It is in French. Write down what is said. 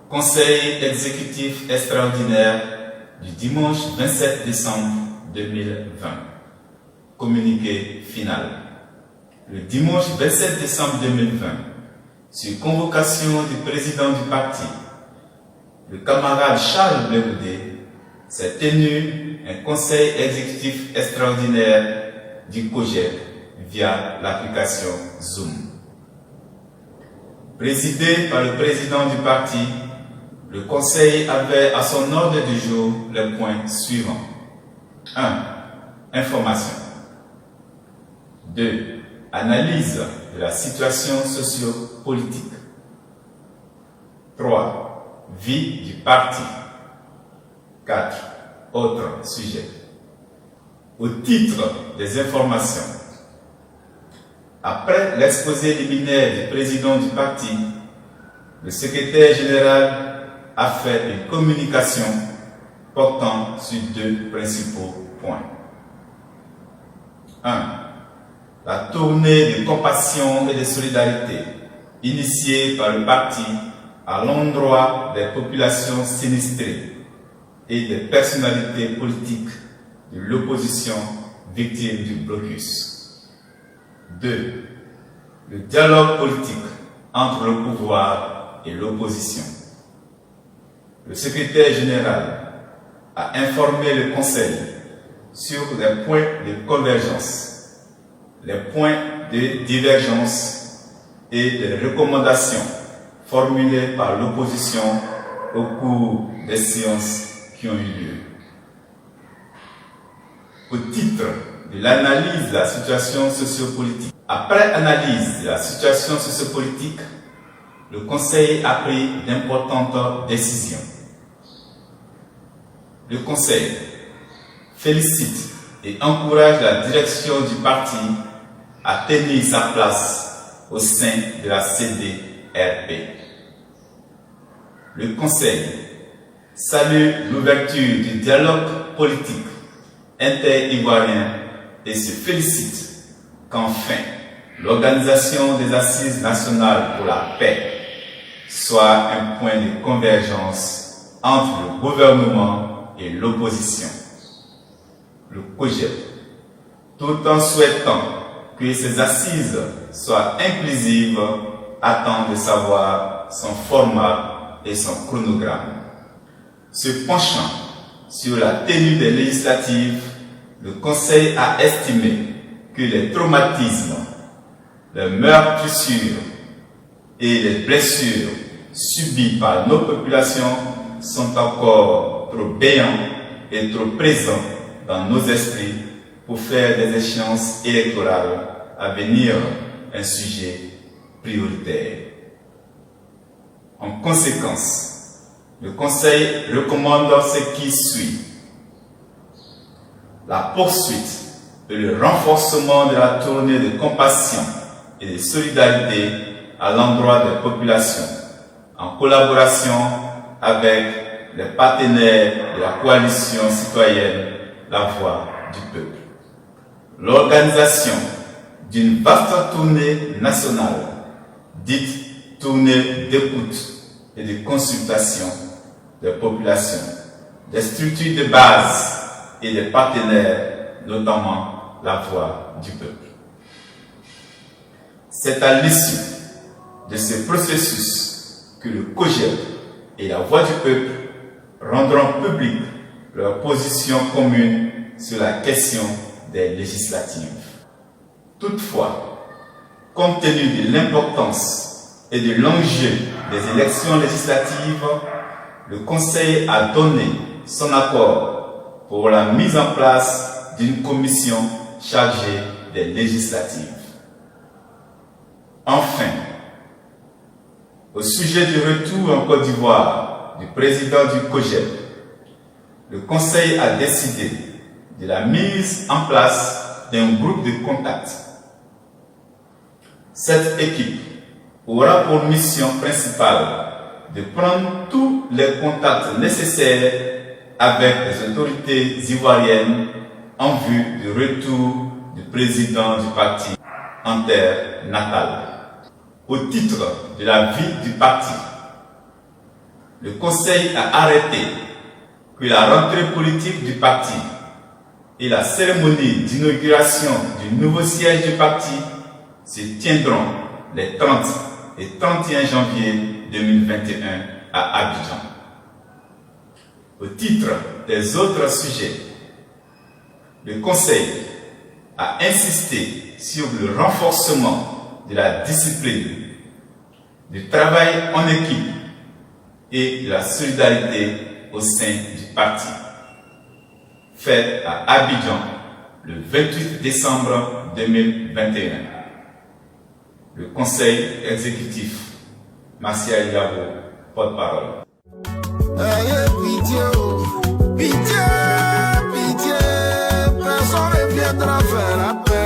Conseil exécutif extraordinaire du dimanche 27 décembre 2020. Communiqué final. Le dimanche 27 décembre 2020, sur convocation du président du parti, le camarade Charles Blé-Goudé, s'est tenu un conseil exécutif extraordinaire du COJEP via l'application Zoom. Présidé par le président du parti, le conseil avait à son ordre du jour les points suivants. 1. Information. 2. Analyse de la situation socio-politique. 3. Vie du parti. 4. Autres sujets. Au titre des informations, après l'exposé liminaire du président du parti, le secrétaire général a fait une communication portant sur deux principaux points. 1. La tournée de compassion et de solidarité initiée par le parti à l'endroit des populations sinistrées et des personnalités politiques de l'opposition victimes du blocus. 2. Le dialogue politique entre le pouvoir et l'opposition. Le secrétaire général a informé le Conseil sur les points de convergence, les points de divergence et les recommandations formulées par l'opposition au cours des séances qui ont eu lieu. Au titre de l'analyse de la situation sociopolitique, après analyse de la situation sociopolitique, le Conseil a pris d'importantes décisions. Le Conseil félicite et encourage la direction du parti à tenir sa place au sein de la CDRP. Le Conseil salue l'ouverture du dialogue politique inter-ivoirien et se félicite qu'enfin l'organisation des Assises nationales pour la paix soit un point de convergence entre le gouvernement et l'opposition. Le COJEP, tout en souhaitant que ces assises soient inclusives, attend de savoir son format et son chronogramme. Se penchant sur la tenue des législatives, le Conseil a estimé que les traumatismes, les meurtrissures et les blessures subies par nos populations sont encore trop béants et trop présents dans nos esprits pour faire des échéances électorales à venir un sujet prioritaire. En conséquence, le Conseil recommande ce qui suit. La poursuite et le renforcement de la tournée de compassion et de solidarité à l'endroit des populations, en collaboration avec les partenaires de la coalition citoyenne La Voix du Peuple. L'organisation d'une vaste tournée nationale, dite tournée d'écoute et de consultation des populations, des structures de base et des partenaires, notamment La Voix du Peuple. C'est à l'issue de ce processus que le COJEP et La Voix du Peuple rendront publique leur position commune sur la question des législatives. Toutefois, compte tenu de l'importance et de l'enjeu des élections législatives, le Conseil a donné son accord pour la mise en place d'une commission chargée des législatives. Enfin, au sujet du retour en Côte d'Ivoire du président du COJEP, le Conseil a décidé de la mise en place d'un groupe de contact. Cette équipe aura pour mission principale de prendre tous les contacts nécessaires avec les autorités ivoiriennes en vue du retour du président du parti en terre natale. Au titre de la vie du parti, le Conseil a arrêté que la rentrée politique du parti et la cérémonie d'inauguration du nouveau siège du parti se tiendront les 30 et 31 janvier 2021 à Abidjan. Au titre des autres sujets, le Conseil a insisté sur le renforcement de la discipline, du travail en équipe et de la solidarité au sein du parti. Faite à Abidjan le 28 décembre 2021. Le Conseil exécutif, Martial Yabo, porte-parole. Pitié, pitié, personne ne viendra faire la paix.